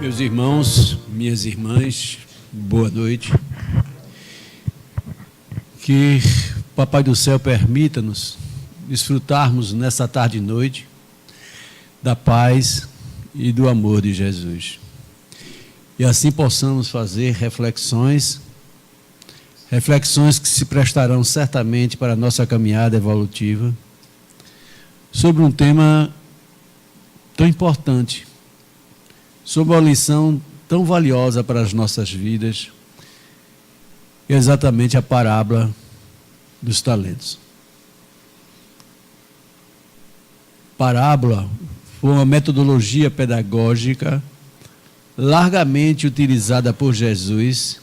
Meus irmãos, minhas irmãs, boa noite. Que o Papai do Céu permita-nos desfrutarmos nessa tarde e noite da paz e do amor de Jesus. E assim possamos fazer reflexões que se prestarão certamente para a nossa caminhada evolutiva sobre um tema tão importante, sobre uma lição tão valiosa para as nossas vidas, exatamente a parábola dos talentos. Parábola foi uma metodologia pedagógica largamente utilizada por Jesus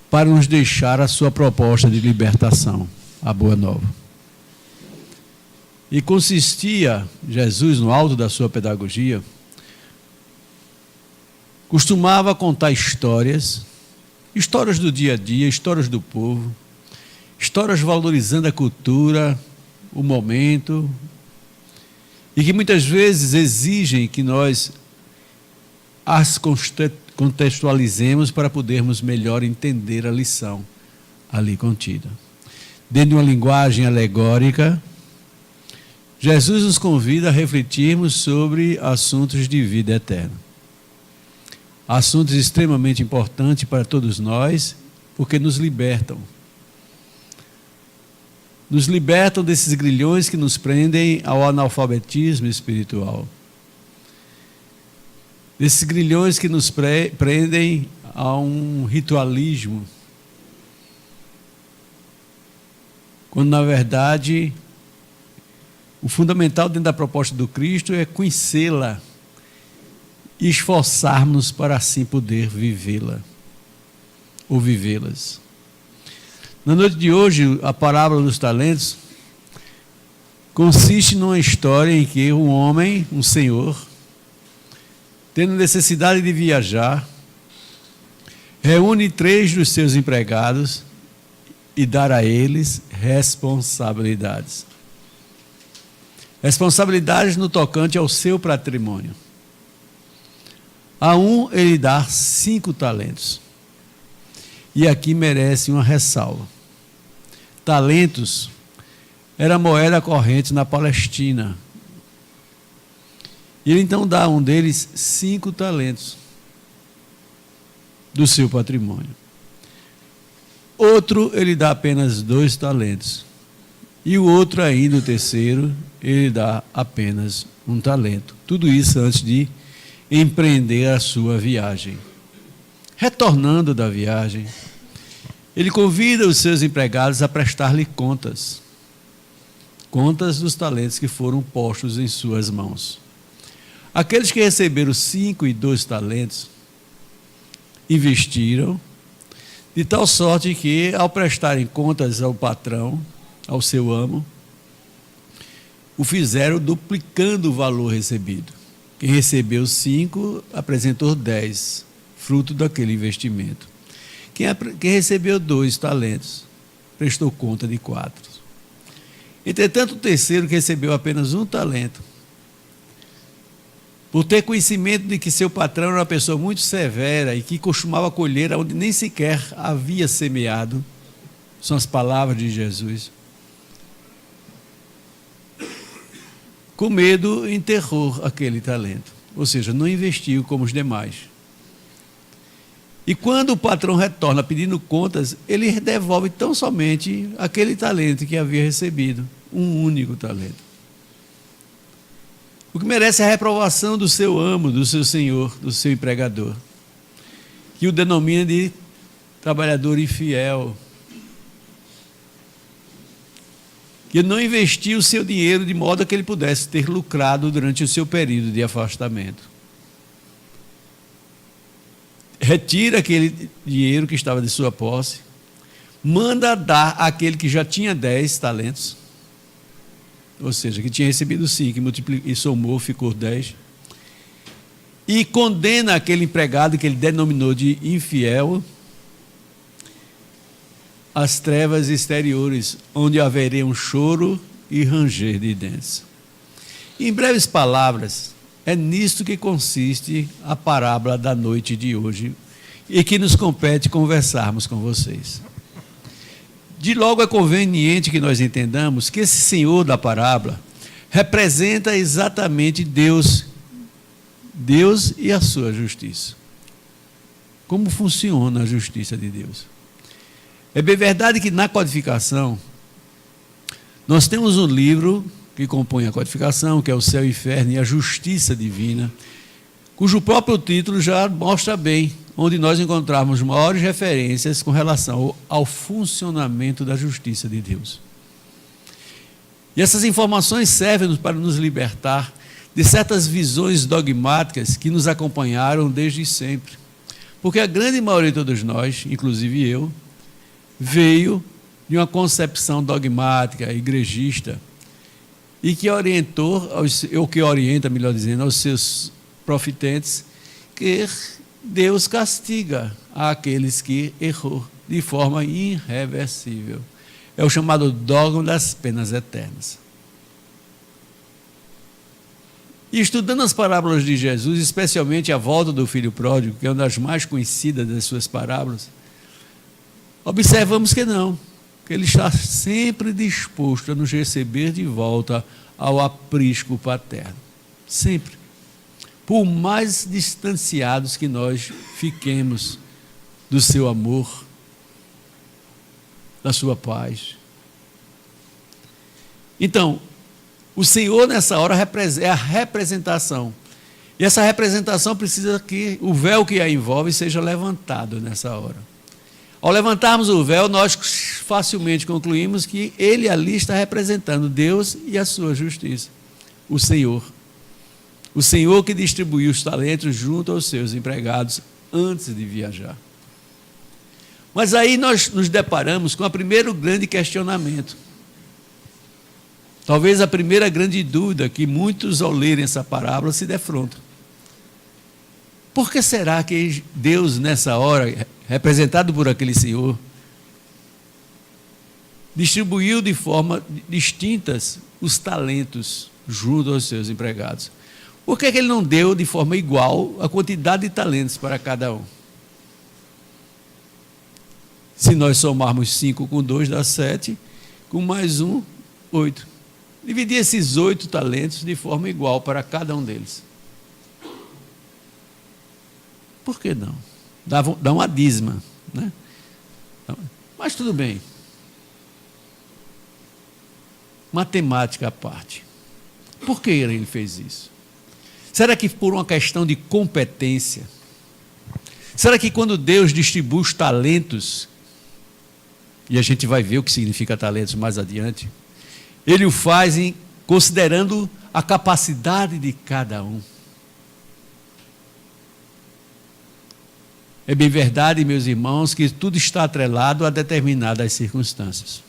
para nos deixar a sua proposta de libertação, a Boa Nova. E consistia, Jesus, no alto da sua pedagogia, costumava contar histórias do dia a dia, histórias do povo, histórias valorizando a cultura, o momento, e que muitas vezes exigem que nós as contextualizemos para podermos melhor entender a lição ali contida. Dentro de uma linguagem alegórica, Jesus nos convida a refletirmos sobre assuntos de vida eterna. Assuntos extremamente importantes para todos nós, porque nos libertam. Nos libertam desses grilhões que nos prendem ao analfabetismo espiritual. Desses grilhões que nos prendem a um ritualismo. Quando, na verdade, o fundamental dentro da proposta do Cristo é conhecê-la e esforçarmos para assim poder vivê-la ou vivê-las. Na noite de hoje, a parábola dos talentos consiste numa história em que um homem, um senhor, tendo necessidade de viajar, reúne 3 dos seus empregados e dá a eles responsabilidades. Responsabilidades no tocante ao seu patrimônio. A um ele dá 5 talentos. E aqui merece uma ressalva. Talentos era moeda corrente na Palestina. E ele então dá a um deles 5 talentos do seu patrimônio. Outro ele dá apenas 2 talentos. E o outro ainda, o terceiro, ele dá apenas 1 talento. Tudo isso antes de empreender a sua viagem. Retornando da viagem, ele convida os seus empregados a prestar-lhe contas dos talentos que foram postos em suas mãos. Aqueles que receberam 5 e 2 talentos investiram de tal sorte que, ao prestarem contas ao patrão, ao seu amo, o fizeram duplicando o valor recebido. Quem recebeu 5, apresentou 10, fruto daquele investimento. Quem recebeu 2 talentos, prestou conta de 4. Entretanto, o terceiro, que recebeu apenas 1 talento, por ter conhecimento de que seu patrão era uma pessoa muito severa e que costumava colher onde nem sequer havia semeado, são as palavras de Jesus, com medo, enterrou aquele talento. Ou seja, não investiu como os demais. E quando o patrão retorna pedindo contas, ele devolve tão somente aquele talento que havia recebido. Um único talento. O que merece a reprovação do seu amo, do seu senhor, do seu empregador, que o denomina de trabalhador infiel, que não investiu o seu dinheiro de modo que ele pudesse ter lucrado durante o seu período de afastamento. Retira aquele dinheiro que estava de sua posse, manda dar àquele que já tinha 10 talentos, ou seja, que tinha recebido 5 e somou, ficou 10, e condena aquele empregado que ele denominou de infiel às trevas exteriores, onde haveria um choro e ranger de dentes. Em breves palavras, É nisto que consiste a parábola da noite de hoje e que nos compete conversarmos com vocês. De logo é conveniente que nós entendamos que esse Senhor da parábola representa exatamente Deus e a sua justiça. Como funciona a justiça de Deus? É bem verdade que na codificação, nós temos um livro que compõe a codificação, que é o Céu e Inferno e a Justiça Divina, cujo próprio título já mostra bem onde nós encontramos maiores referências com relação ao funcionamento da justiça de Deus. E essas informações servem para nos libertar de certas visões dogmáticas que nos acompanharam desde sempre. Porque a grande maioria de todos nós, inclusive eu, veio de uma concepção dogmática, igrejista, e que orientou, ou que orienta, melhor dizendo, aos seus profetantes, que Deus castiga aqueles que errou de forma irreversível. É o chamado dogma das penas eternas. E estudando as parábolas de Jesus, especialmente a volta do filho pródigo, que é uma das mais conhecidas das suas parábolas, observamos que não, que ele está sempre disposto a nos receber de volta ao aprisco paterno. Sempre. Por mais distanciados que nós fiquemos do seu amor, da sua paz. Então, o Senhor nessa hora é a representação. E essa representação precisa que o véu que a envolve seja levantado nessa hora. Ao levantarmos o véu, nós facilmente concluímos que ele ali está representando Deus e a sua justiça. O Senhor. O Senhor que distribuiu os talentos junto aos seus empregados antes de viajar. Mas aí nós nos deparamos com o primeiro grande questionamento. Talvez a primeira grande dúvida que muitos, ao lerem essa parábola, se defrontam. Por que será que Deus, nessa hora, representado por aquele Senhor, distribuiu de forma distintas os talentos junto aos seus empregados? Por que ele não deu de forma igual a quantidade de talentos para cada um? Se nós somarmos 5 com 2, dá 7, com mais 1, 8. Dividir esses 8 talentos de forma igual para cada um deles. Por que não? Dá uma dízima, né? Mas tudo bem. Matemática à parte. Por que ele fez isso? Será que por uma questão de competência? Será que quando Deus distribui os talentos, e a gente vai ver o que significa talentos mais adiante, ele o faz considerando a capacidade de cada um? É bem verdade, meus irmãos, que tudo está atrelado a determinadas circunstâncias.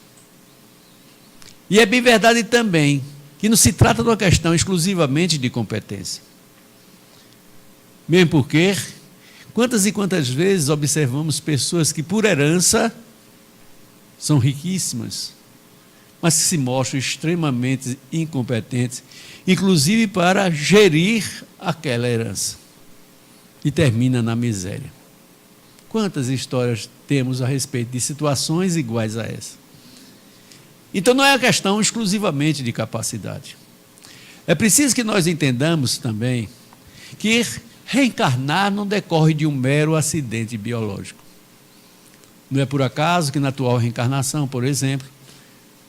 E é bem verdade também que não se trata de uma questão exclusivamente de competência. Mesmo porque, quantas e quantas vezes observamos pessoas que, por herança, são riquíssimas, mas que se mostram extremamente incompetentes, inclusive para gerir aquela herança, e termina na miséria. Quantas histórias temos a respeito de situações iguais a essa? Então não é a questão exclusivamente de capacidade. É preciso que nós entendamos também que reencarnar não decorre de um mero acidente biológico. Não é por acaso que na atual reencarnação, por exemplo,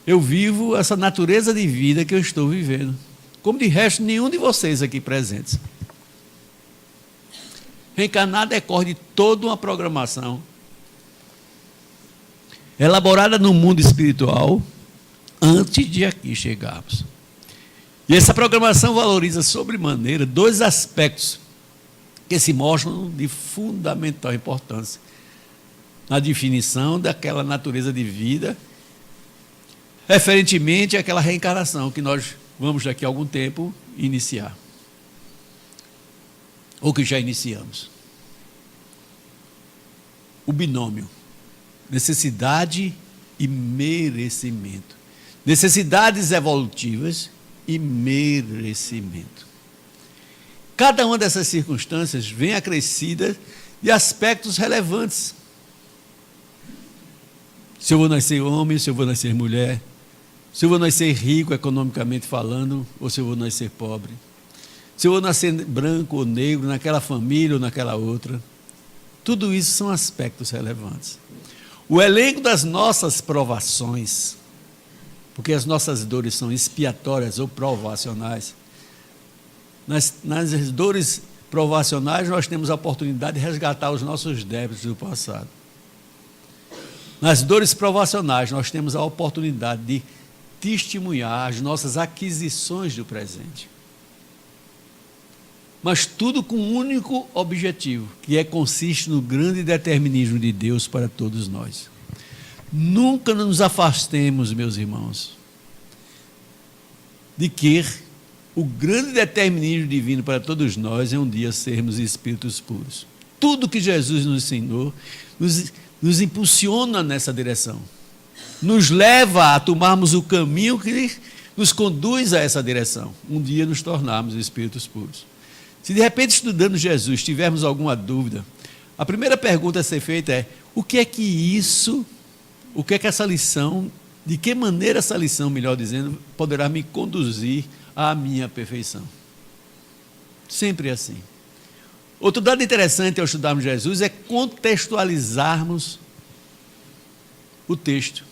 eu vivo essa natureza de vida que eu estou vivendo, como de resto nenhum de vocês aqui presentes. Reencarnar decorre de toda uma programação elaborada no mundo espiritual antes de aqui chegarmos. E essa programação valoriza sobremaneira 2 aspectos que se mostram de fundamental importância na definição daquela natureza de vida, referentemente àquela reencarnação que nós vamos daqui a algum tempo iniciar. Ou que já iniciamos. O binômio, necessidade e merecimento. Necessidades evolutivas e merecimento. Cada uma dessas circunstâncias vem acrescida de aspectos relevantes. Se eu vou nascer homem, se eu vou nascer mulher, se eu vou nascer rico economicamente falando, ou se eu vou nascer pobre. Se eu vou nascer branco ou negro, naquela família ou naquela outra. Tudo isso são aspectos relevantes. O elenco das nossas provações, porque as nossas dores são expiatórias ou provacionais. Nas dores provacionais, nós temos a oportunidade de resgatar os nossos débitos do passado. Nas dores provacionais, nós temos a oportunidade de testemunhar as nossas aquisições do presente. Mas tudo com um único objetivo, que consiste no grande determinismo de Deus para todos nós. Nunca nos afastemos, meus irmãos, de que o grande determinismo divino para todos nós é um dia sermos espíritos puros. Tudo que Jesus nos ensinou nos impulsiona nessa direção. Nos leva a tomarmos o caminho que nos conduz a essa direção. Um dia nos tornarmos espíritos puros. Se de repente, estudando Jesus, tivermos alguma dúvida, a primeira pergunta a ser feita é: o que é que essa lição, de que maneira essa lição, melhor dizendo, poderá me conduzir à minha perfeição? Sempre assim. Outro dado interessante ao estudarmos Jesus é contextualizarmos o texto.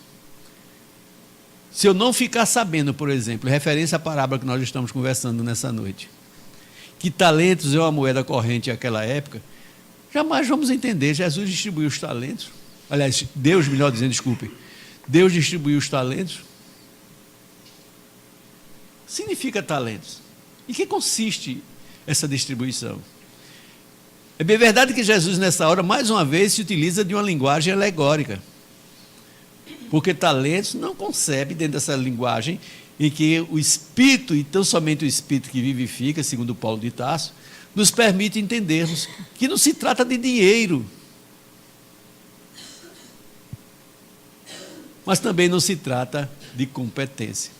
Se eu não ficar sabendo, por exemplo, referência à parábola que nós estamos conversando nessa noite, que talentos é uma moeda corrente naquela época, jamais vamos entender. Jesus distribuiu os talentos. Aliás, Deus, melhor dizendo, desculpe. Deus distribuiu os talentos. Significa talentos. Em que consiste essa distribuição? É bem verdade que Jesus, nessa hora, mais uma vez, se utiliza de uma linguagem alegórica. Porque talentos não concebe dentro dessa linguagem em que o Espírito, e tão somente o Espírito que vivifica, segundo Paulo de Tarso, nos permite entendermos que não se trata de dinheiro, mas também não se trata de competência.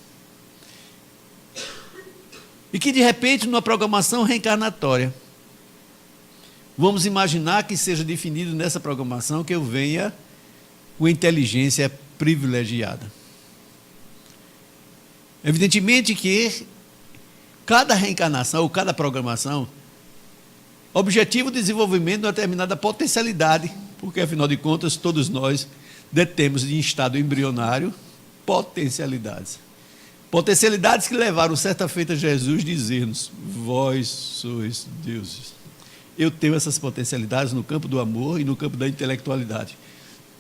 E que, de repente, numa programação reencarnatória, vamos imaginar que seja definido nessa programação que eu venha com inteligência privilegiada. Evidentemente que cada reencarnação ou cada programação objetiva o desenvolvimento de uma determinada potencialidade, porque, afinal de contas, todos nós detemos em estado embrionário potencialidades. Potencialidades que levaram certa feita Jesus dizer-nos: vós sois deuses. Eu tenho essas potencialidades no campo do amor e no campo da intelectualidade.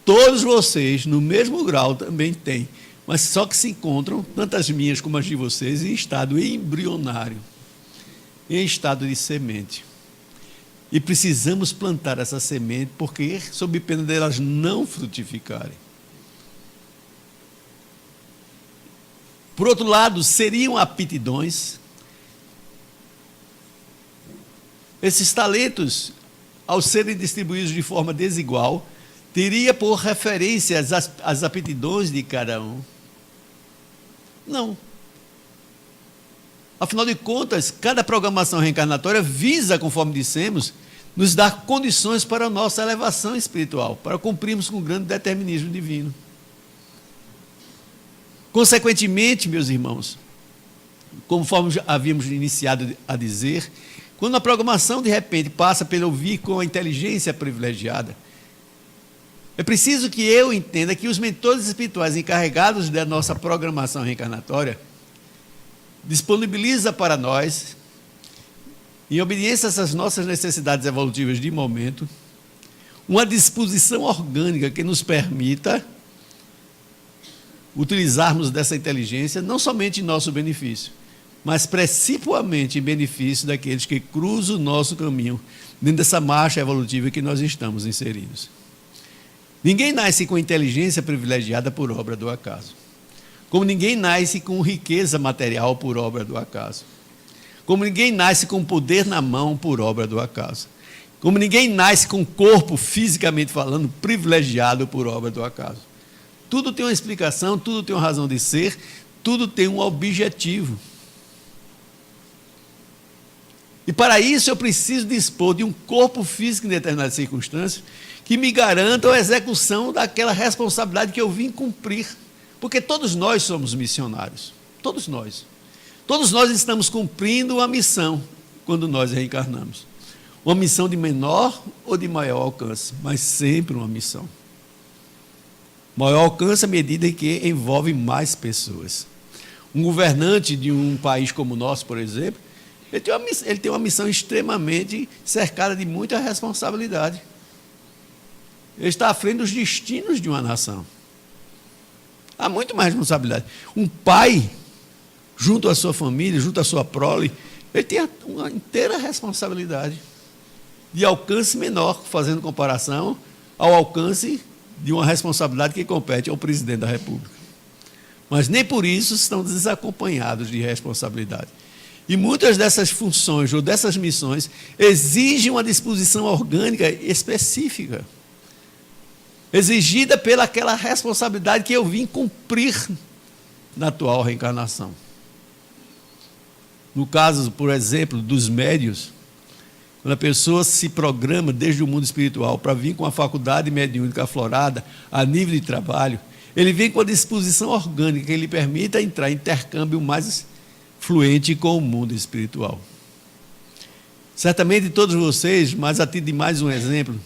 Todos vocês, no mesmo grau, também têm, mas só que se encontram, tanto as minhas como as de vocês, em estado embrionário, em estado de semente. E precisamos plantar essa semente, porque, sob pena delas não frutificarem. Por outro lado, seriam aptidões. Esses talentos, ao serem distribuídos de forma desigual, teria por referência as aptidões de cada um? Não. Afinal de contas, cada programação reencarnatória visa, conforme dissemos, nos dar condições para a nossa elevação espiritual, para cumprirmos com o grande determinismo divino. Consequentemente, meus irmãos, conforme havíamos iniciado a dizer, quando a programação de repente passa pelo vir com a inteligência privilegiada, é preciso que eu entenda que os mentores espirituais encarregados da nossa programação reencarnatória disponibiliza para nós, em obediência a essas nossas necessidades evolutivas de momento, uma disposição orgânica que nos permita utilizarmos dessa inteligência não somente em nosso benefício, mas principalmente em benefício daqueles que cruzam o nosso caminho dentro dessa marcha evolutiva que nós estamos inseridos. Ninguém nasce com inteligência privilegiada por obra do acaso. Como ninguém nasce com riqueza material por obra do acaso. Como ninguém nasce com poder na mão por obra do acaso. Como ninguém nasce com corpo, fisicamente falando, privilegiado por obra do acaso. Tudo tem uma explicação, tudo tem uma razão de ser, tudo tem um objetivo. E para isso eu preciso dispor de um corpo físico em determinadas circunstâncias que me garanta a execução daquela responsabilidade que eu vim cumprir. Porque todos nós somos missionários. Todos nós. Todos nós estamos cumprindo uma missão quando nós reencarnamos. Uma missão de menor ou de maior alcance, mas sempre uma missão. Maior alcance à medida em que envolve mais pessoas. Um governante de um país como o nosso, por exemplo, ele tem uma missão extremamente cercada de muita responsabilidade. Ele está à frente dos destinos de uma nação. Há muito mais responsabilidade. Um pai, junto à sua família, junto à sua prole, ele tem uma inteira responsabilidade de alcance menor, fazendo comparação ao alcance de uma responsabilidade que compete ao presidente da República. Mas nem por isso estão desacompanhados de responsabilidade. E muitas dessas funções ou dessas missões exigem uma disposição orgânica específica, exigida pelaquela responsabilidade que eu vim cumprir na atual reencarnação. No caso, por exemplo, dos médiuns, quando a pessoa se programa desde o mundo espiritual para vir com a faculdade mediúnica aflorada a nível de trabalho, ele vem com a disposição orgânica que lhe permita entrar em intercâmbio mais fluente com o mundo espiritual. Certamente todos vocês, mas a título de mais um exemplo,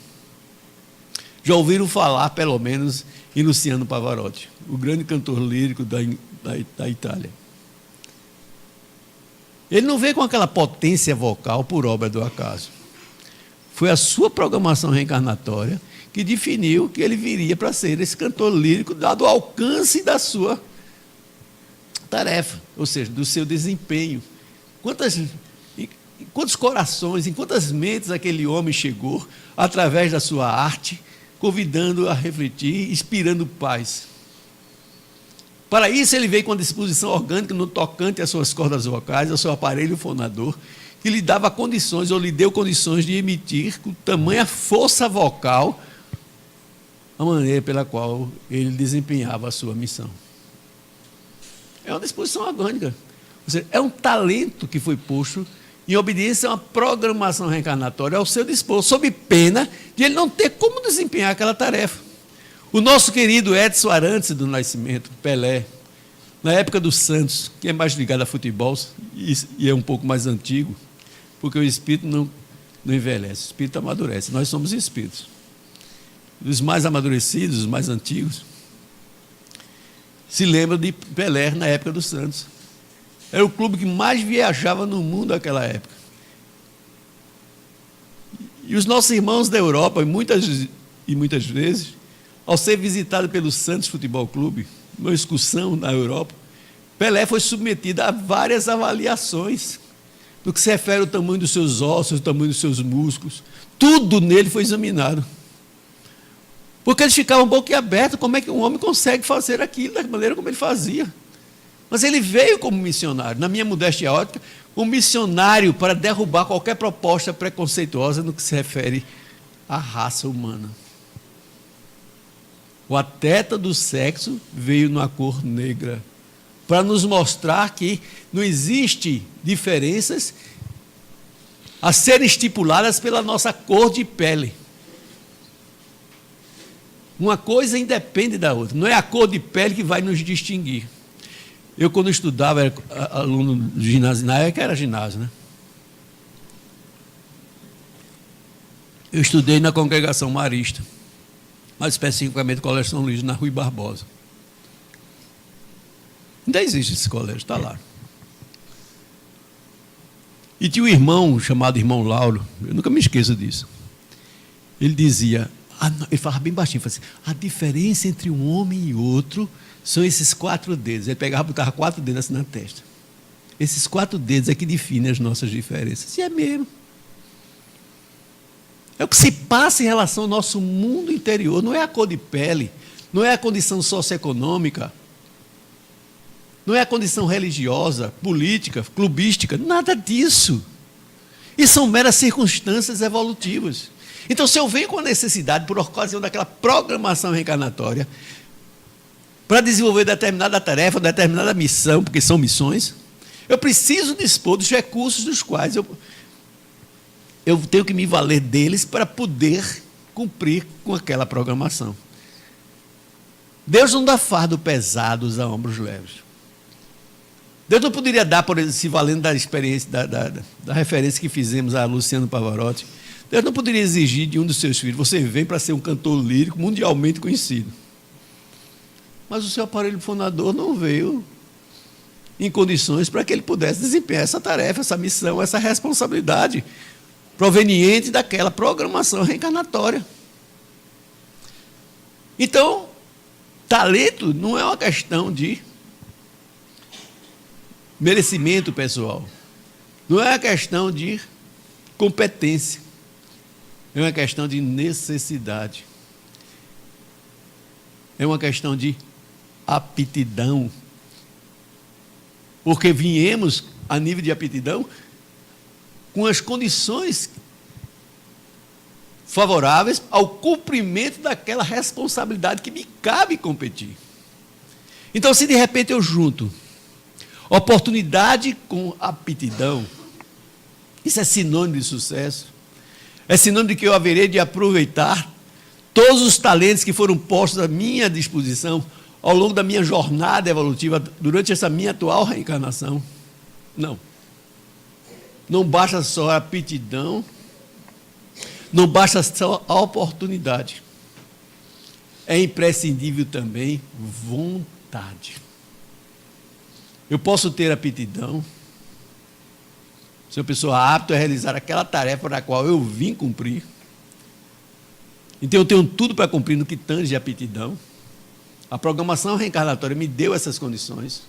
já ouviram falar, pelo menos, em Luciano Pavarotti, o grande cantor lírico da Itália. Ele não veio com aquela potência vocal por obra do acaso. Foi a sua programação reencarnatória que definiu que ele viria para ser esse cantor lírico, dado o alcance da sua tarefa, ou seja, do seu desempenho. Em quantos corações, em quantas mentes aquele homem chegou, através da sua arte, convidando a refletir, inspirando paz. Para isso, ele veio com a disposição orgânica no tocante às suas cordas vocais, ao seu aparelho fonador, que lhe dava condições, ou lhe deu condições de emitir com tamanha força vocal a maneira pela qual ele desempenhava a sua missão. É uma disposição orgânica. Ou seja, é um talento que foi posto em obediência a uma programação reencarnatória ao seu dispor, sob pena de ele não ter como desempenhar aquela tarefa. O nosso querido Edson Arantes do Nascimento, Pelé, na época dos Santos, que é mais ligado a futebol e é um pouco mais antigo, porque o espírito não envelhece, o espírito amadurece. Nós somos espíritos. Os mais amadurecidos, os mais antigos, se lembram de Pelé na época dos Santos. Era o clube que mais viajava no mundo naquela época. E os nossos irmãos da Europa, muitas vezes, ao ser visitado pelo Santos Futebol Clube, numa excursão na Europa, Pelé foi submetido a várias avaliações, no que se refere ao tamanho dos seus ossos, ao tamanho dos seus músculos. Tudo nele foi examinado. Porque eles ficavam boquiabertos, como é que um homem consegue fazer aquilo da maneira como ele fazia. Mas ele veio como missionário, na minha modéstia ótica, um missionário para derrubar qualquer proposta preconceituosa no que se refere à raça humana. O atleta do sexo veio numa cor negra, para nos mostrar que não existe diferenças a serem estipuladas pela nossa cor de pele. Uma coisa independe da outra, não é a cor de pele que vai nos distinguir. Eu, quando estudava, era aluno do ginásio, na época era ginásio, né? Eu estudei na congregação marista, mais especificamente no Colégio São Luís, na Rui Barbosa. Ainda existe esse colégio, está lá. E tinha um irmão chamado irmão Lauro, eu nunca me esqueço disso. Ele dizia, ele falava bem baixinho, falava assim, a diferença entre um homem e outro são esses 4 dedos. Ele pegava e botava 4 dedos assim na testa. Esses 4 dedos é que definem as nossas diferenças. E é mesmo. É o que se passa em relação ao nosso mundo interior. Não é a cor de pele, não é a condição socioeconômica, não é a condição religiosa, política, clubística, nada disso. E são meras circunstâncias evolutivas. Então, se eu venho com a necessidade, por ocasião daquela programação reencarnatória, para desenvolver determinada tarefa, determinada missão, porque são missões, eu preciso dispor dos recursos dos quais eu tenho que me valer deles para poder cumprir com aquela programação. Deus não dá fardo pesados a ombros leves. Deus não poderia dar, por exemplo, se valendo da experiência, da referência que fizemos a Luciano Pavarotti, Deus não poderia exigir de um dos seus filhos: você vem para ser um cantor lírico mundialmente conhecido. Mas o seu aparelho fonador não veio em condições para que ele pudesse desempenhar essa tarefa, essa missão, essa responsabilidade proveniente daquela programação reencarnatória. Então, talento não é uma questão de merecimento pessoal, não é uma questão de competência, é uma questão de necessidade, é uma questão de aptidão, porque viemos a nível de aptidão com as condições favoráveis ao cumprimento daquela responsabilidade que me cabe competir. Então, se de repente eu junto oportunidade com aptidão, isso é sinônimo de sucesso, é sinônimo de que eu haverei de aproveitar todos os talentos que foram postos à minha disposição ao longo da minha jornada evolutiva, durante essa minha atual reencarnação. Não. Não basta só a aptidão, não basta só a oportunidade. É imprescindível também vontade. Eu posso ter aptidão, ser uma pessoa apta a realizar aquela tarefa na qual eu vim cumprir. Então eu tenho tudo para cumprir no que tange a aptidão. A programação reencarnatória me deu essas condições.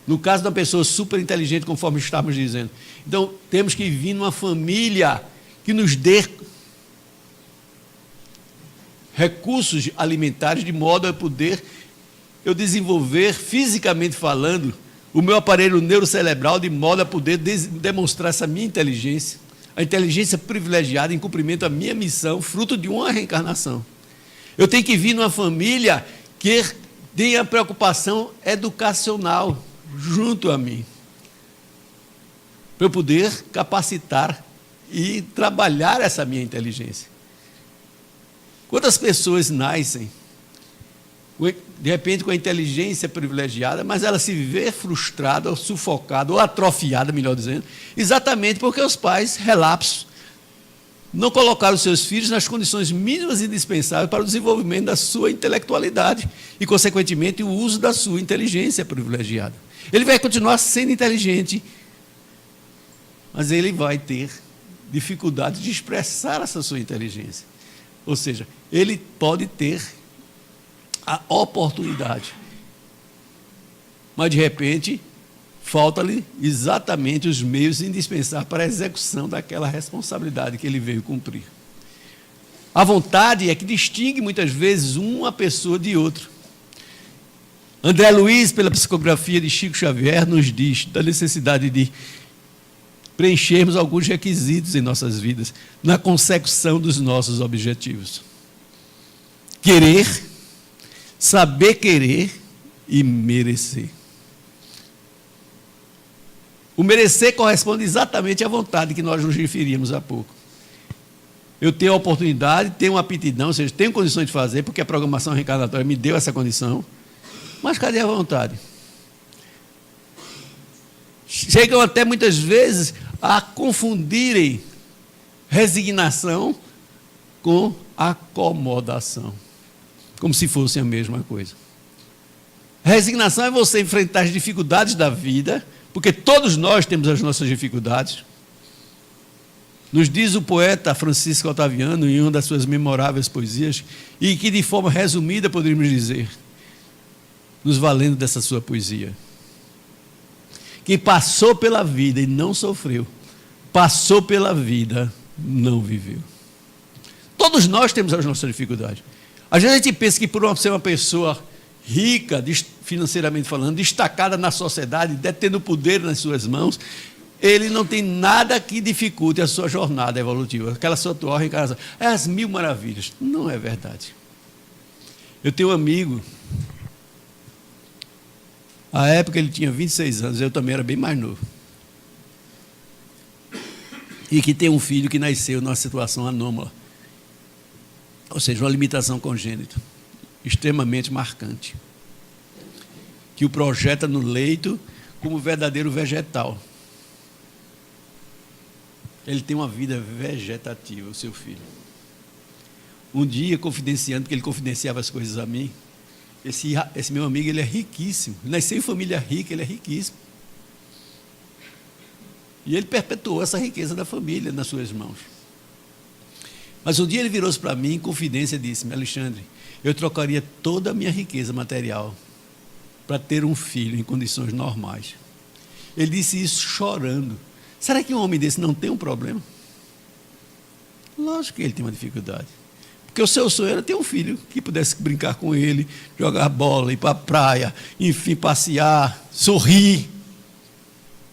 No caso da pessoa super inteligente, conforme estávamos dizendo. Então, temos que vir numa família que nos dê recursos alimentares, de modo a poder eu desenvolver, fisicamente falando, o meu aparelho neurocerebral, de modo a poder demonstrar essa minha inteligência, a inteligência privilegiada em cumprimento à minha missão, fruto de uma reencarnação. Eu tenho que vir numa família que tenha preocupação educacional junto a mim, para eu poder capacitar e trabalhar essa minha inteligência. Quantas pessoas nascem, de repente, com a inteligência privilegiada, mas ela se vê frustrada, ou sufocada, ou atrofiada, melhor dizendo, exatamente porque os pais, relapsos, não colocaram os seus filhos nas condições mínimas indispensáveis para o desenvolvimento da sua intelectualidade e, consequentemente, o uso da sua inteligência privilegiada. Ele vai continuar sendo inteligente, mas ele vai ter dificuldade de expressar essa sua inteligência. Ou seja, ele pode ter a oportunidade, mas, de repente, falta-lhe exatamente os meios indispensáveis para a execução daquela responsabilidade que ele veio cumprir. A vontade é que distingue, muitas vezes, uma pessoa de outra. André Luiz, pela psicografia de Chico Xavier, nos diz da necessidade de preenchermos alguns requisitos em nossas vidas, na consecução dos nossos objetivos. Querer, saber querer e merecer. O merecer corresponde exatamente à vontade que nós nos referíamos há pouco. Eu tenho a oportunidade, tenho uma aptidão, ou seja, tenho condições de fazer, porque a programação reencarnatória me deu essa condição, mas cadê a vontade? Chegam até muitas vezes a confundirem resignação com acomodação, como se fossem a mesma coisa. Resignação é você enfrentar as dificuldades da vida, porque todos nós temos as nossas dificuldades. Nos diz o poeta Francisco Otaviano, em uma das suas memoráveis poesias, e que de forma resumida poderíamos dizer, nos valendo dessa sua poesia: quem passou pela vida e não sofreu, passou pela vida, não viveu. Todos nós temos as nossas dificuldades. Às vezes a gente pensa que por ser uma pessoa rica, financeiramente falando, destacada na sociedade, detendo poder nas suas mãos, ele não tem nada que dificulte a sua jornada evolutiva, aquela sua atual reencarnação. É as mil maravilhas. Não é verdade. Eu tenho um amigo, à época ele tinha 26 anos, eu também era bem mais novo. e que tem um filho que nasceu numa situação anômala, ou seja, uma limitação congênita, extremamente marcante, que o projeta no leito como verdadeiro vegetal. Ele tem uma vida vegetativa, o seu filho. Um dia, confidenciando, porque ele confidenciava as coisas a mim, esse meu amigo, ele é riquíssimo, nasceu em família rica, ele é riquíssimo. E ele perpetuou essa riqueza da família nas suas mãos. Mas um dia ele virou-se para mim, em confidência, e disse: Alexandre, eu trocaria toda a minha riqueza material para ter um filho em condições normais. Ele disse isso chorando. Será que um homem desse não tem um problema? Lógico que ele tem uma dificuldade. Porque o seu sonho era ter um filho que pudesse brincar com ele, jogar bola, ir para a praia, enfim, passear, sorrir.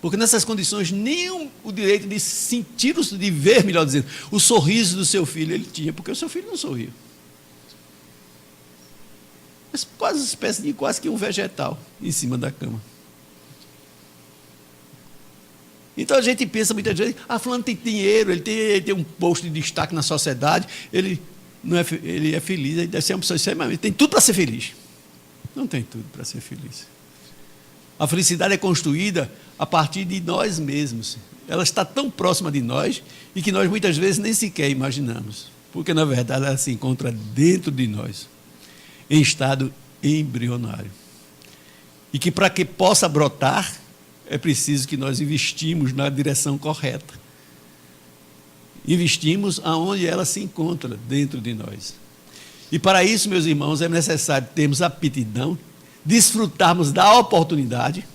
Porque nessas condições, nem o direito de sentir, de ver, melhor dizendo, o sorriso do seu filho ele tinha, porque o seu filho não sorria. Mas quase uma espécie de quase que um vegetal em cima da cama. Então a gente pensa muitas vezes, fulano tem dinheiro, ele tem um posto de destaque na sociedade, ele é feliz, ele deve ser uma pessoa extremamente, tem tudo para ser feliz. Não tem tudo para ser feliz. A felicidade é construída a partir de nós mesmos. Ela está tão próxima de nós e que nós muitas vezes nem sequer imaginamos. Porque, na verdade, ela se encontra dentro de nós, em estado embrionário. E que para que possa brotar, é preciso que nós investimos na direção correta. Investimos aonde ela se encontra, dentro de nós. E para isso, meus irmãos, é necessário termos aptidão, desfrutarmos da oportunidade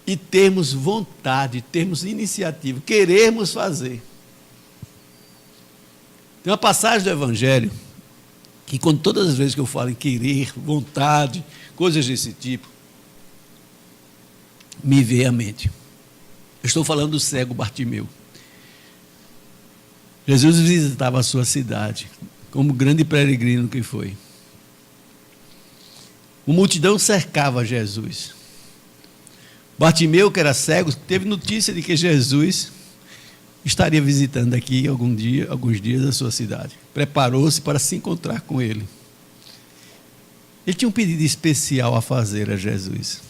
e termos vontade, termos iniciativa, querermos fazer. Tem uma passagem do Evangelho que, quando todas as vezes que eu falo em querer, vontade, coisas desse tipo, me vem à mente. Eu estou falando do cego Bartimeu. Jesus visitava a sua cidade, como grande peregrino que foi. Uma multidão cercava Jesus. Bartimeu, que era cego, teve notícia de que Jesus estaria visitando aqui alguns dias a sua cidade. Preparou-se para se encontrar com ele. Ele tinha um pedido especial a fazer a Jesus.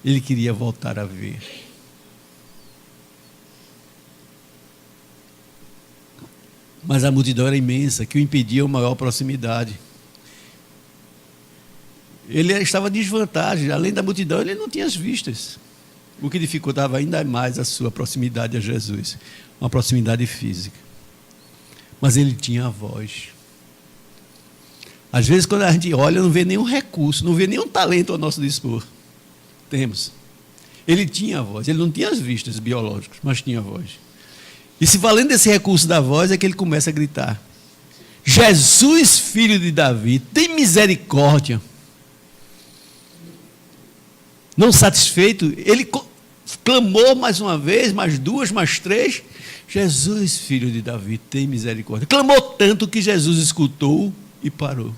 Ele queria voltar a ver. Mas a multidão era imensa, que o impedia uma maior proximidade. Ele estava em desvantagem, além da multidão, ele não tinha as vistas, o que dificultava ainda mais a sua proximidade a Jesus, uma proximidade física. Mas ele tinha a voz. Às vezes, quando a gente olha, não vê nenhum recurso, não vê nenhum talento ao nosso dispor. Temos. Ele tinha a voz, ele não tinha as vistas biológicas, mas tinha a voz. E se valendo desse recurso da voz, é que ele começa a gritar: Jesus, filho de Davi, tem misericórdia. Não satisfeito, ele clamou mais uma vez, mais duas, mais três: Jesus, filho de Davi, tem misericórdia. Clamou tanto que Jesus escutou e parou.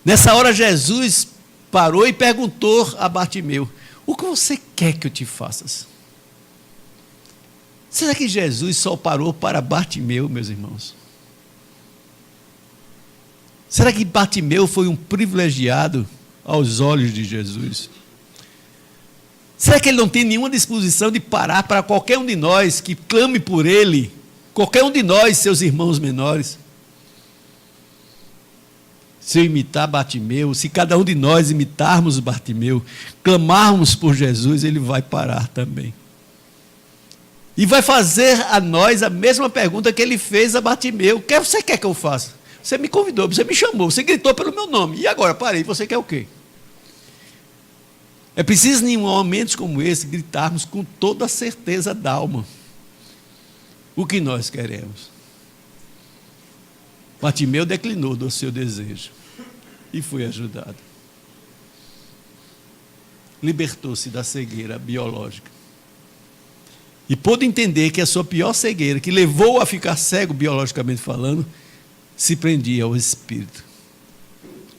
Nessa hora, Jesus parou e perguntou a Bartimeu: o que você quer que eu te faça? Será que Jesus só parou para Bartimeu, meus irmãos? Será que Bartimeu foi um privilegiado aos olhos de Jesus? Será que ele não tem nenhuma disposição de parar para qualquer um de nós que clame por ele, qualquer um de nós, seus irmãos menores? Se eu imitar Bartimeu, se cada um de nós imitarmos Bartimeu, clamarmos por Jesus, ele vai parar também. E vai fazer a nós a mesma pergunta que ele fez a Bartimeu: o que você quer que eu faça? Você me convidou, você me chamou, você gritou pelo meu nome, e agora, parei, você quer o quê? É preciso, em momentos como esse, gritarmos com toda a certeza da alma o que nós queremos. Bartimeu declinou do seu desejo e foi ajudado. Libertou-se da cegueira biológica. E pôde entender que a sua pior cegueira, que levou a ficar cego biologicamente falando, se prendia ao espírito.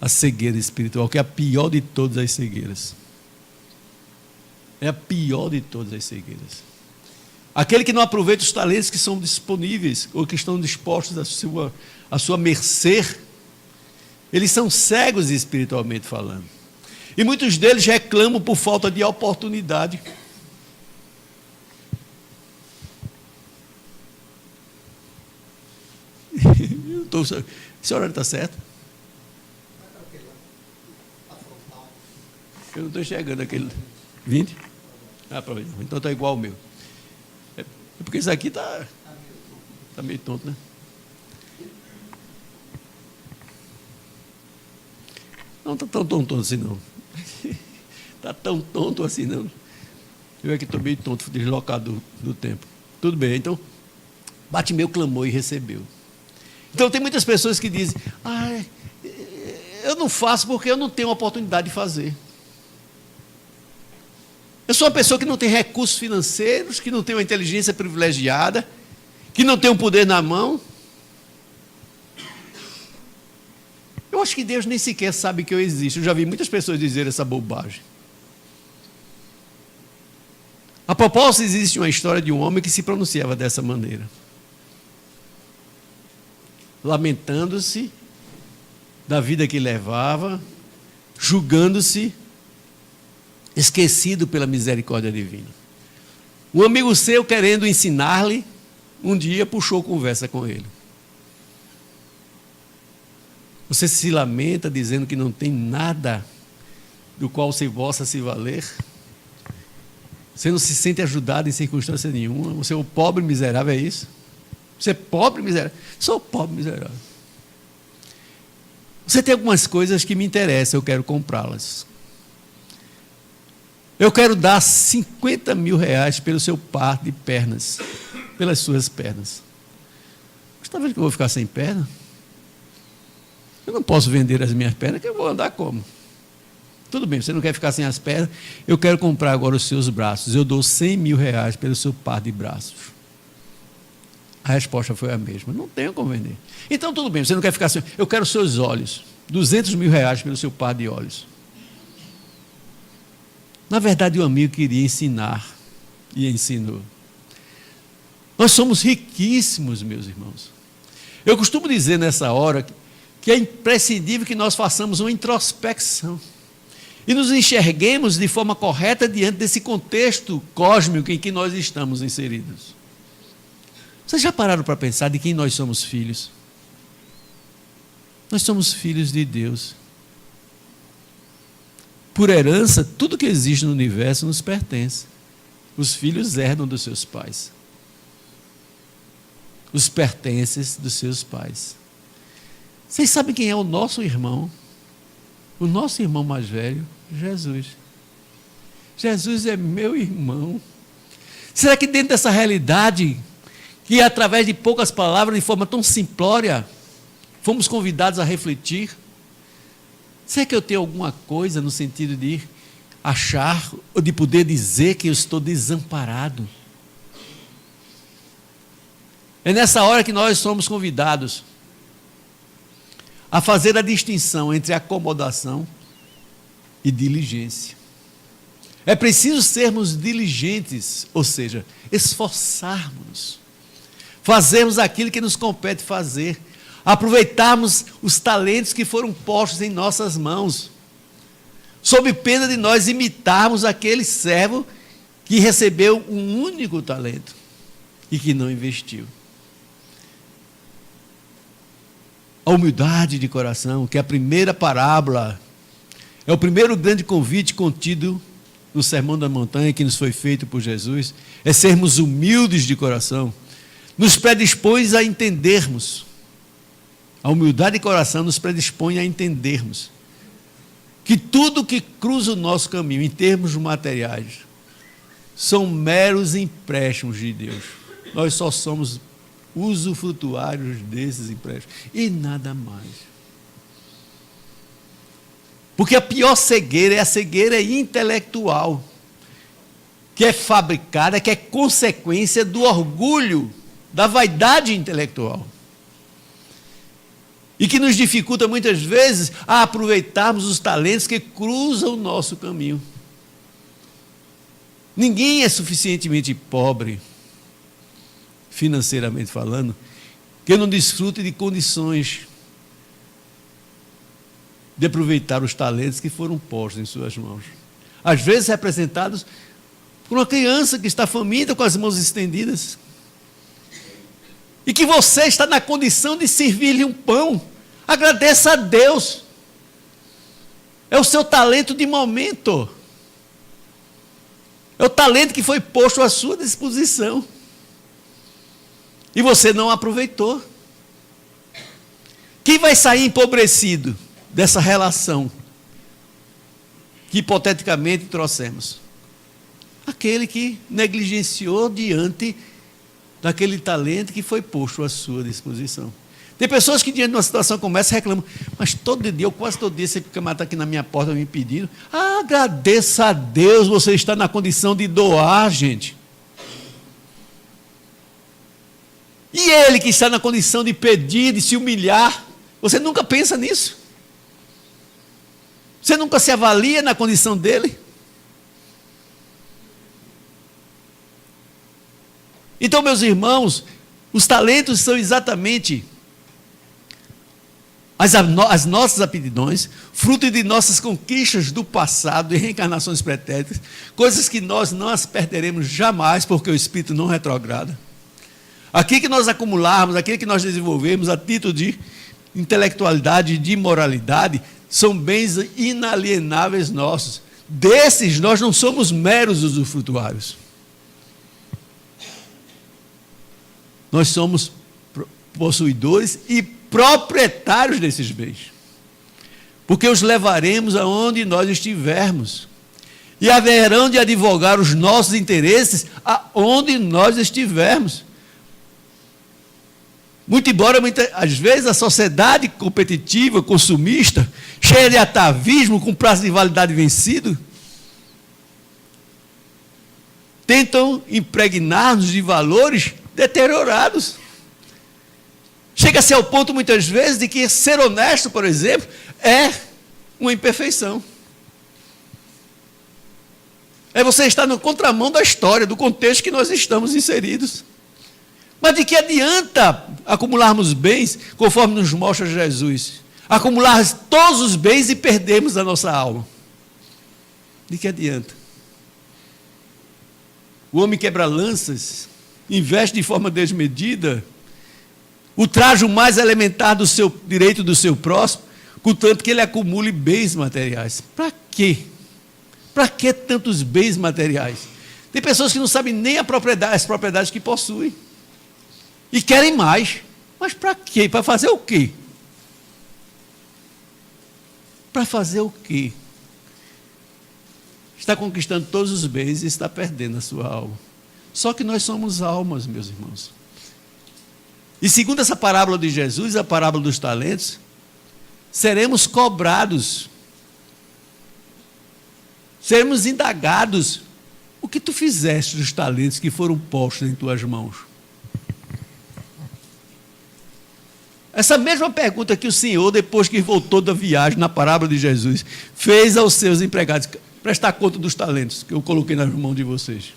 A cegueira espiritual, que é a pior de todas as cegueiras. É a pior de todas as cegueiras. Aquele que não aproveita os talentos que são disponíveis ou que estão dispostos à sua mercê, eles são cegos espiritualmente falando. E muitos deles reclamam por falta de oportunidade. Esse horário está certo? Eu não estou enxergando aquele 20. Ah, então está igual ao meu. É porque isso aqui está meio tonto, né? Não está tão tonto assim, não. Está tão tonto assim, não. Eu é que estou meio tonto, deslocado do tempo. Tudo bem, então, Bartimeu clamou e recebeu. Então, tem muitas pessoas que dizem, eu não faço porque eu não tenho oportunidade de fazer. Eu sou uma pessoa que não tem recursos financeiros, que não tem uma inteligência privilegiada, que não tem um poder na mão. Eu acho que Deus nem sequer sabe que eu existo. Eu já vi muitas pessoas dizer essa bobagem. A propósito, existe uma história de um homem que se pronunciava dessa maneira, lamentando-se da vida que levava, julgando-se esquecido pela misericórdia divina. Um amigo seu, querendo ensinar-lhe, um dia puxou conversa com ele. Você se lamenta dizendo que não tem nada do qual você possa se valer? Você não se sente ajudado em circunstância nenhuma? Você é o pobre miserável, é isso? Você é pobre miserável? Sou pobre miserável. Você tem algumas coisas que me interessam, eu quero comprá-las. Eu quero dar 50 mil reais pelo seu par de pernas, pelas suas pernas. Você está vendo que eu vou ficar sem perna? Eu não posso vender as minhas pernas, que eu vou andar como? Tudo bem, você não quer ficar sem as pernas, eu quero comprar agora os seus braços. Eu dou 100 mil reais pelo seu par de braços. A resposta foi a mesma, não tenho como vender. Então tudo bem, você não quer ficar sem, eu quero os seus olhos, 200 mil reais pelo seu par de olhos. Na verdade, o amigo queria ensinar e ensinou. Nós somos riquíssimos, meus irmãos. Eu costumo dizer nessa hora que é imprescindível que nós façamos uma introspecção e nos enxerguemos de forma correta diante desse contexto cósmico em que nós estamos inseridos. Vocês já pararam para pensar de quem nós somos filhos? Nós somos filhos de Deus. Por herança, tudo que existe no universo nos pertence. Os filhos herdam dos seus pais. Os pertences dos seus pais. Vocês sabem quem é o nosso irmão? O nosso irmão mais velho? Jesus. Jesus é meu irmão. Será que dentro dessa realidade, que através de poucas palavras, de forma tão simplória, fomos convidados a refletir? Será que eu tenho alguma coisa no sentido de achar ou de poder dizer que eu estou desamparado? É nessa hora que nós somos convidados a fazer a distinção entre acomodação e diligência. É preciso sermos diligentes, ou seja, esforçarmos, fazermos aquilo que nos compete fazer, aproveitarmos os talentos que foram postos em nossas mãos, sob pena de nós imitarmos aquele servo que recebeu um único talento e que não investiu. A humildade de coração, que é a primeira parábola, é o primeiro grande convite contido no Sermão da Montanha que nos foi feito por Jesus, é sermos humildes de coração, nos predispõe a entendermos. A humildade de coração nos predispõe a entendermos que tudo que cruza o nosso caminho, em termos materiais, são meros empréstimos de Deus. Nós só somos usufrutuários desses empréstimos e nada mais. Porque a pior cegueira é a cegueira intelectual, que é fabricada, que é consequência do orgulho, da vaidade intelectual. E que nos dificulta muitas vezes a aproveitarmos os talentos que cruzam o nosso caminho. Ninguém é suficientemente pobre, financeiramente falando, que não desfrute de condições de aproveitar os talentos que foram postos em suas mãos. Às vezes representados por uma criança que está faminta com as mãos estendidas. E que você está na condição de servir-lhe um pão. Agradeça a Deus. É o seu talento de momento. É o talento que foi posto à sua disposição. E você não aproveitou. Quem vai sair empobrecido dessa relação que hipoteticamente trouxemos? Aquele que negligenciou diante daquele talento que foi posto à sua disposição. Tem pessoas que diante de uma situação como essa reclamam, mas todo dia, ou quase todo dia, esse camarada está aqui na minha porta me pedindo. Agradeça a Deus, você está na condição de doar, gente. E ele que está na condição de pedir, de se humilhar, você nunca pensa nisso? Você nunca se avalia na condição dele? Então, meus irmãos, os talentos são exatamente as nossas aptidões, fruto de nossas conquistas do passado e reencarnações pretéritas, coisas que nós não as perderemos jamais, porque o Espírito não retrograda. Aquilo que nós acumularmos, aquilo que nós desenvolvemos a título de intelectualidade e de moralidade, são bens inalienáveis nossos. Desses, nós não somos meros usufrutuários. Nós somos possuidores e proprietários desses bens. Porque os levaremos aonde nós estivermos. E haverão de advogar os nossos interesses aonde nós estivermos. Muito embora, às vezes, a sociedade competitiva, consumista, cheia de atavismo, com prazo de validade vencido, tentam impregnar-nos de valores deteriorados. Chega-se ao ponto, muitas vezes, de que ser honesto, por exemplo, é uma imperfeição. É você estar na contramão da história, do contexto que nós estamos inseridos. Mas de que adianta acumularmos bens, conforme nos mostra Jesus? Acumular todos os bens e perdermos a nossa alma. De que adianta? O homem quebra lanças, investe de forma desmedida, ultraja o mais elementar do seu direito do seu próximo, contanto que ele acumule bens materiais. Para quê? Para que tantos bens materiais? Tem pessoas que não sabem nem as propriedades que possuem. E querem mais. Mas para quê? Para fazer o quê? Para fazer o quê? Está conquistando todos os bens e está perdendo a sua alma. Só que nós somos almas, meus irmãos. E segundo essa parábola de Jesus, a parábola dos talentos, seremos cobrados. Seremos indagados. O que tu fizeste dos talentos que foram postos em tuas mãos? Essa mesma pergunta que o Senhor, depois que voltou da viagem, na parábola de Jesus, fez aos seus empregados, prestar conta dos talentos que eu coloquei nas mãos de vocês.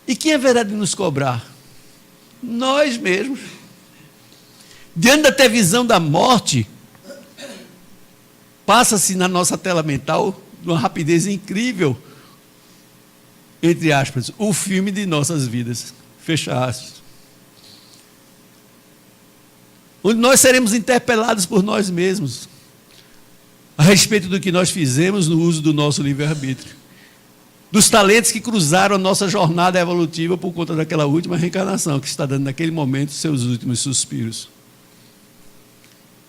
E quem haverá de nos cobrar? Nós mesmos. Diante da televisão da morte, passa-se na nossa tela mental, de uma rapidez incrível, entre aspas, o filme de nossas vidas. Fecha aspas. Onde nós seremos interpelados por nós mesmos, a respeito do que nós fizemos no uso do nosso livre-arbítrio. Dos talentos que cruzaram a nossa jornada evolutiva por conta daquela última reencarnação, que está dando naquele momento seus últimos suspiros.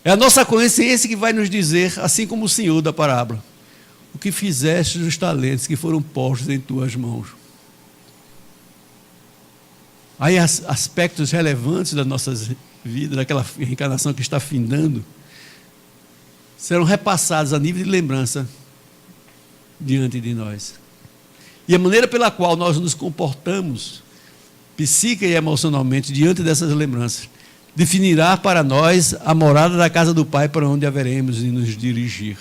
É a nossa consciência que vai nos dizer, assim como o Senhor da parábola, o que fizeste dos talentos que foram postos em tuas mãos. Aí aspectos relevantes da nossa vida, daquela reencarnação que está findando, serão repassados a nível de lembrança diante de nós. E a maneira pela qual nós nos comportamos, psíquica e emocionalmente, diante dessas lembranças, definirá para nós a morada da casa do Pai para onde haveremos de nos dirigir.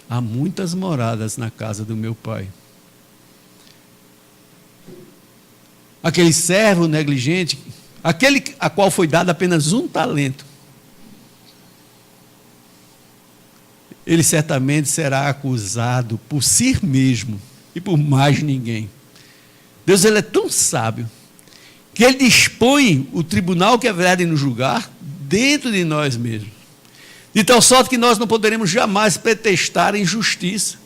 há muitas moradas na casa do meu pai. Aquele servo negligente, aquele a qual foi dado apenas um talento, ele certamente será acusado por si mesmo e por mais ninguém. Deus, ele é tão sábio que ele dispõe o tribunal que haverá de nos julgar dentro de nós mesmos, de tal sorte que nós não poderemos jamais pretextar injustiça.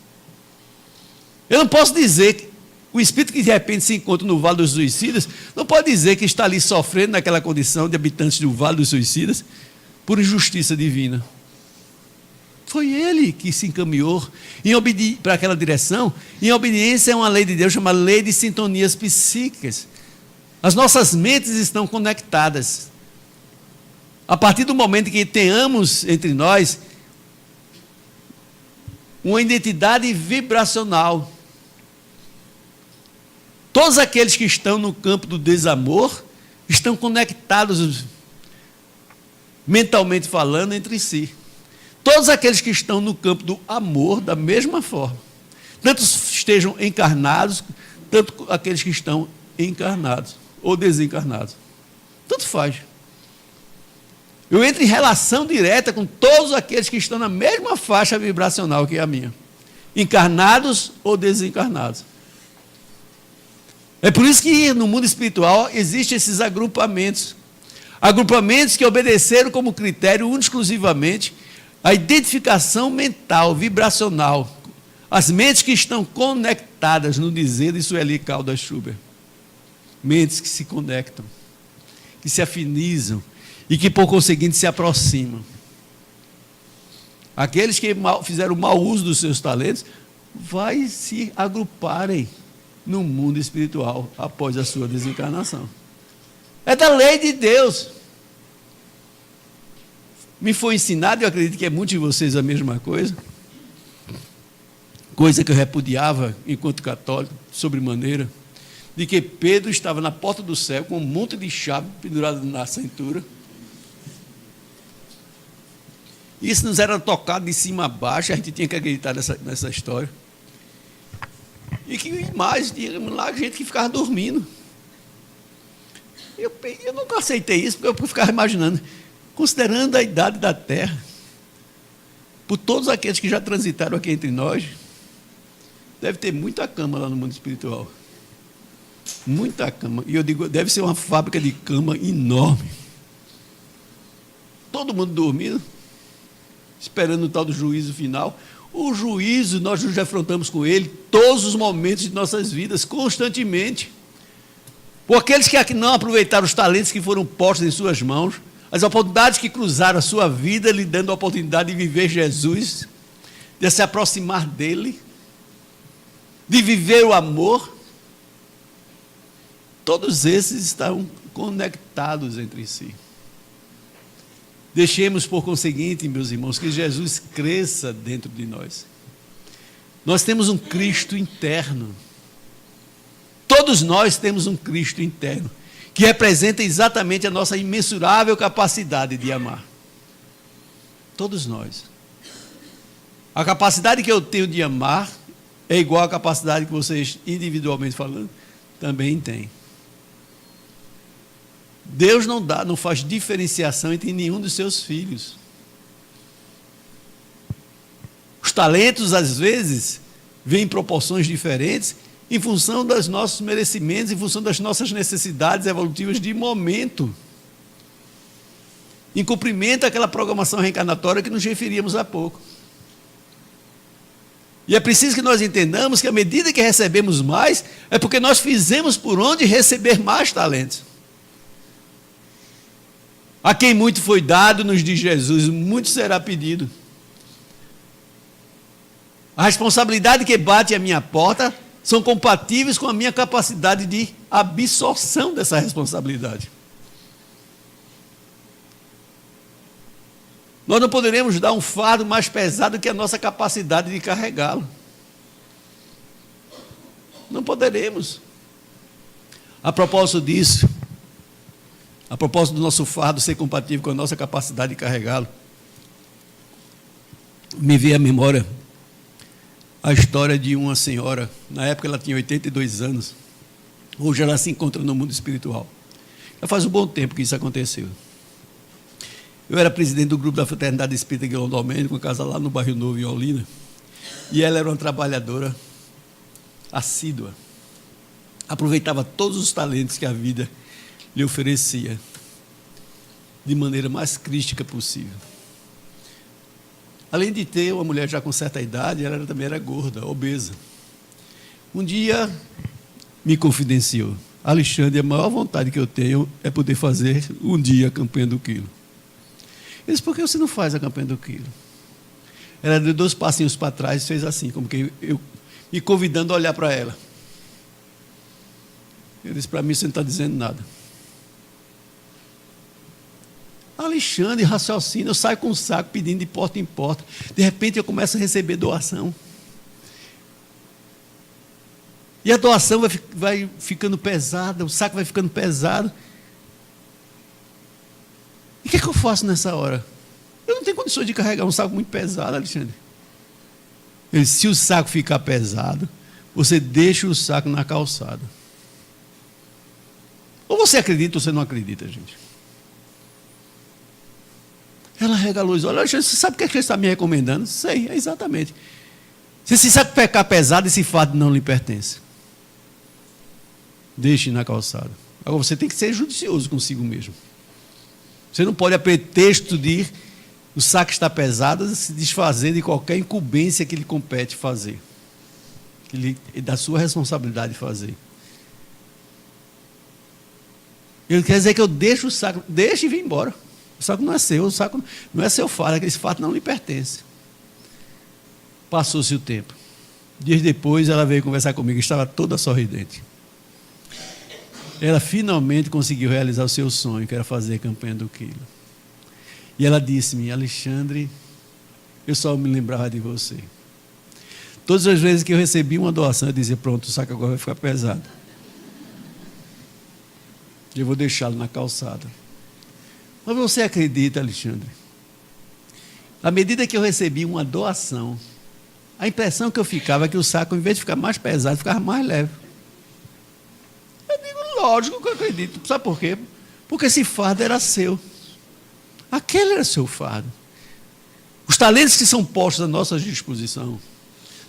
Eu não posso dizer que o espírito que de repente se encontra no Vale dos Suicidas não pode dizer que está ali sofrendo naquela condição de habitantes do Vale dos Suicidas por injustiça divina. Foi ele que se encaminhou para aquela direção, em obediência a uma lei de Deus chamada lei de sintonias psíquicas. As nossas mentes estão conectadas. A partir do momento que tenhamos entre nós uma identidade vibracional, todos aqueles que estão no campo do desamor estão conectados, mentalmente falando, entre si. Todos aqueles que estão no campo do amor, da mesma forma. Tanto estejam encarnados, tanto aqueles que estão encarnados ou desencarnados. Tanto faz. Eu entro em relação direta com todos aqueles que estão na mesma faixa vibracional que a minha. Encarnados ou desencarnados. É por isso que no mundo espiritual existem esses agrupamentos. Agrupamentos que obedeceram como critério, único exclusivamente, a identificação mental, vibracional. As mentes que estão conectadas, no dizer de Sueli Caldas Schubert. Mentes que se conectam, que se afinizam e que, por conseguinte, se aproximam. Aqueles que fizeram mau uso dos seus talentos, vai se agruparem no mundo espiritual após a sua desencarnação. É da lei de Deus. Me foi ensinado, eu acredito que é muitos de vocês a mesma coisa, coisa que eu repudiava enquanto católico, sobremaneira, de que Pedro estava na porta do céu com um monte de chave pendurado na cintura. Isso nos era tocado de cima a baixo, a gente tinha que acreditar nessa história. E que mais, tinha lá gente que ficava dormindo. Eu nunca aceitei isso, porque eu ficava imaginando, considerando a idade da Terra, por todos aqueles que já transitaram aqui entre nós, deve ter muita cama lá no mundo espiritual. Muita cama. E eu digo, deve ser uma fábrica de cama enorme. Todo mundo dormindo, esperando o tal do juízo final. O juízo, nós nos afrontamos com ele todos os momentos de nossas vidas, constantemente. Por aqueles que não aproveitaram os talentos que foram postos em suas mãos, as oportunidades que cruzaram a sua vida, lhe dando a oportunidade de viver Jesus, de se aproximar dele, de viver o amor. Todos esses estão conectados entre si. Deixemos, por conseguinte, meus irmãos, que Jesus cresça dentro de nós. Nós temos um Cristo interno. Todos nós temos um Cristo interno, que representa exatamente a nossa imensurável capacidade de amar. Todos nós. A capacidade que eu tenho de amar é igual à capacidade que vocês, individualmente falando, também têm. Deus não faz diferenciação entre nenhum dos seus filhos. Os talentos, às vezes, vêm em proporções diferentes, em função dos nossos merecimentos, em função das nossas necessidades evolutivas de momento, em cumprimento àquela programação reencarnatória que nos referíamos há pouco. E é preciso que nós entendamos que à medida que recebemos mais, é porque nós fizemos por onde receber mais talentos. A quem muito foi dado, nos diz Jesus, muito será pedido. A responsabilidade que bate à minha porta são compatíveis com a minha capacidade de absorção dessa responsabilidade. Nós não poderemos dar um fardo mais pesado que a nossa capacidade de carregá-lo. Não poderemos. A propósito disso, a propósito do nosso fardo ser compatível com a nossa capacidade de carregá-lo, me veio à memória a história de uma senhora. Na época ela tinha 82 anos. Hoje ela se encontra no mundo espiritual. Já faz um bom tempo que isso aconteceu. Eu era presidente do grupo da Fraternidade Espírita Guilherme Domênico, com casa lá no Bairro Novo, em Olinda. E ela era uma trabalhadora assídua. Aproveitava todos os talentos que a vida lhe oferecia, de maneira mais crística possível. Além de ter uma mulher já com certa idade, ela também era gorda, obesa. Um dia me confidenciou: Alexandre, a maior vontade que eu tenho é poder fazer um dia a campanha do quilo. Eu disse: por que você não faz a campanha do quilo? Ela deu 2 passinhos para trás e fez assim, como que eu me convidando a olhar para ela. Eu disse: para mim você não está dizendo nada. Alexandre, raciocina, eu saio com um saco pedindo de porta em porta. De repente eu começo a receber doação. E a doação vai ficando pesada, o saco vai ficando pesado. E o que é que eu faço nessa hora? Eu não tenho condições de carregar um saco muito pesado, Alexandre. Ele disse: se o saco ficar pesado, você deixa o saco na calçada. Ou você acredita ou você não acredita, gente. Ela regalou os olhos: Alexandre, você sabe o que é que você está me recomendando? Sei, é exatamente. Se esse saco ficar pesado, esse fardo não lhe pertence. Deixe na calçada. Agora você tem que ser judicioso consigo mesmo. Você não pode, a pretexto de o saco está pesado, se desfazer de qualquer incumbência que lhe compete fazer, da sua responsabilidade fazer. Ele quer dizer que eu deixo o saco, deixe e vim embora. O saco não é seu, o saco não é seu fardo, esse fardo não lhe pertence. Passou-se o tempo. Dias depois ela veio conversar comigo, estava toda sorridente. Ela finalmente conseguiu realizar o seu sonho, que era fazer a campanha do quilo. E ela disse-me: Alexandre, eu só me lembrava de você. Todas as vezes que eu recebi uma doação, eu dizia: pronto, o saco agora vai ficar pesado. Eu vou deixá-lo na calçada. Mas você acredita, Alexandre? À medida que eu recebi uma doação, a impressão que eu ficava é que o saco, em vez de ficar mais pesado, ficava mais leve. Eu digo: lógico que eu acredito. Sabe por quê? Porque esse fardo era seu. Aquele era seu fardo. Os talentos que são postos à nossa disposição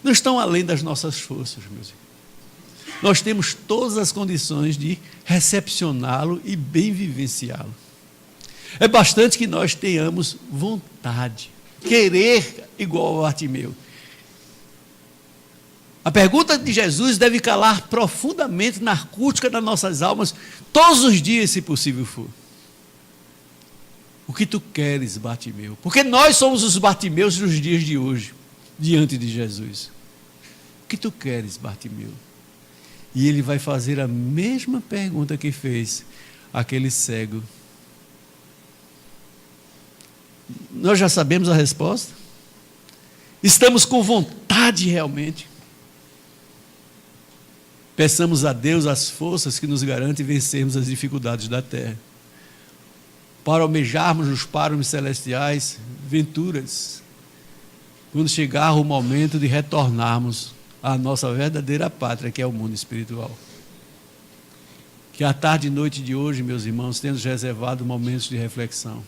não estão além das nossas forças, meus irmãos. Nós temos todas as condições de recepcioná-lo e bem vivenciá-lo. É bastante que nós tenhamos vontade, querer igual ao Bartimeu. A pergunta de Jesus deve calar profundamente na acústica das nossas almas, todos os dias, se possível for. O que tu queres, Bartimeu? Porque nós somos os Bartimeus dos dias de hoje, diante de Jesus. O que tu queres, Bartimeu? E ele vai fazer a mesma pergunta que fez aquele cego. Nós já sabemos a resposta? Estamos com vontade realmente? Peçamos a Deus as forças que nos garantem vencermos as dificuldades da terra, para almejarmos os páramos celestiais, venturas, quando chegar o momento de retornarmos à nossa verdadeira pátria, que é o mundo espiritual. Que a tarde e noite de hoje, meus irmãos, tenhamos reservado momentos de reflexão.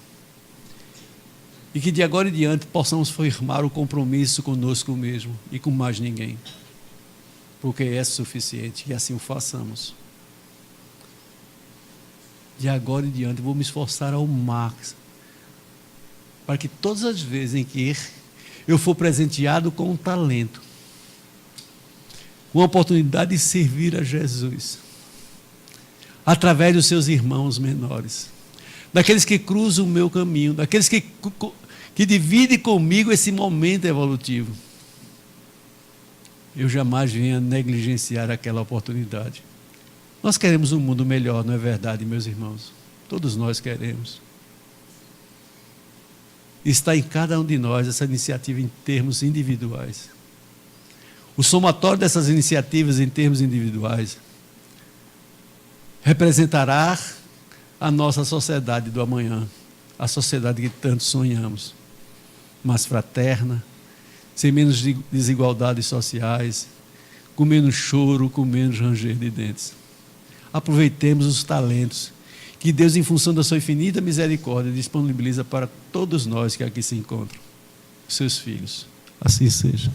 E que de agora em diante possamos firmar o compromisso conosco mesmo e com mais ninguém. Porque é suficiente, e assim o façamos. De agora em diante vou me esforçar ao máximo, para que todas as vezes em que eu for presenteado com um talento, com a oportunidade de servir a Jesus, através dos seus irmãos menores, daqueles que cruzam o meu caminho, daqueles que dividem comigo esse momento evolutivo, eu jamais venha negligenciar aquela oportunidade. Nós queremos um mundo melhor, não é verdade, meus irmãos? Todos nós queremos. Está em cada um de nós essa iniciativa em termos individuais. O somatório dessas iniciativas em termos individuais representará a nossa sociedade do amanhã, a sociedade que tanto sonhamos, mais fraterna, sem menos desigualdades sociais, com menos choro, com menos ranger de dentes. Aproveitemos os talentos que Deus, em função da sua infinita misericórdia, disponibiliza para todos nós que aqui se encontram, seus filhos. Assim seja.